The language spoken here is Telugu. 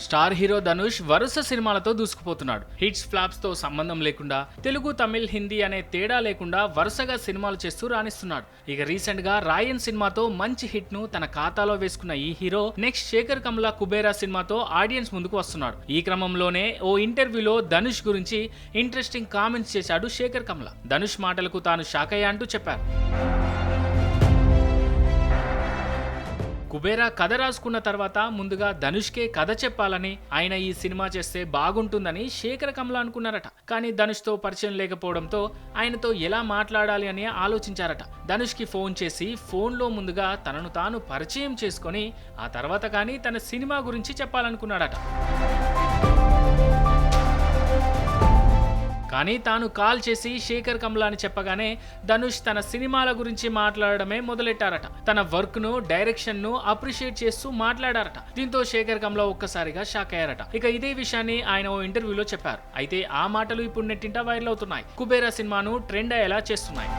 స్టార్ హీరో ధనుష్ వరుస సినిమాలతో దూసుకుపోతున్నాడు. హిట్స్ ఫ్లాప్స్ తో సంబంధం లేకుండా తెలుగు, తమిళ్, హిందీ అనే తేడా లేకుండా వరుసగా సినిమాలు చేస్తూ రాణిస్తున్నాడు. ఇక రీసెంట్ గా రాయన్ సినిమాతో మంచి హిట్ ను తన ఖాతాలో వేసుకున్న ఈ హీరో నెక్స్ట్ శేఖర్ కమ్లా కుబేరా సినిమాతో ఆడియన్స్ ముందుకు వస్తున్నాడు. ఈ క్రమంలోనే ఓ ఇంటర్వ్యూలో ధనుష్ గురించి ఇంట్రెస్టింగ్ కామెంట్స్ చేశాడు శేఖర్ కమ్లా. ధనుష్ మాటలకు తాను షాక్ అయ్యా అంటూ చెప్పారు. కుబేరా కథ రాసుకున్న తర్వాత ముందుగా ధనుష్కే కథ చెప్పాలని, ఆయన ఈ సినిమా చేస్తే బాగుంటుందని శేఖర్ కమ్లా అనుకున్నారట. కానీ ధనుష్తో పరిచయం లేకపోవడంతో ఆయనతో ఎలా మాట్లాడాలి అని ఆలోచించారట. ధనుష్కి ఫోన్ చేసి ఫోన్లో ముందుగా తనను తాను పరిచయం చేసుకొని ఆ తర్వాత కానీ తన సినిమా గురించి చెప్పాలనుకున్నాడట. కానీ తాను కాల్ చేసి శేఖర్ కమ్లా అని చెప్పగానే ధనుష్ తన సినిమాల గురించి మాట్లాడడమే మొదలెట్టారట. తన వర్క్ ను, డైరెక్షన్ ను అప్రిషియేట్ చేస్తూ మాట్లాడారట. దీంతో శేఖర్ కమ్లా ఒక్కసారిగా షాక్ అయ్యారట. ఇక ఇదే విషయాన్ని ఆయన ఓ ఇంటర్వ్యూలో చెప్పారు. అయితే ఆ మాటలు ఇప్పుడు నెట్టింట వైరల్ అవుతున్నాయి. కుబేరా సినిమాను ట్రెండ్ అయ్యేలా చేస్తున్నాయి.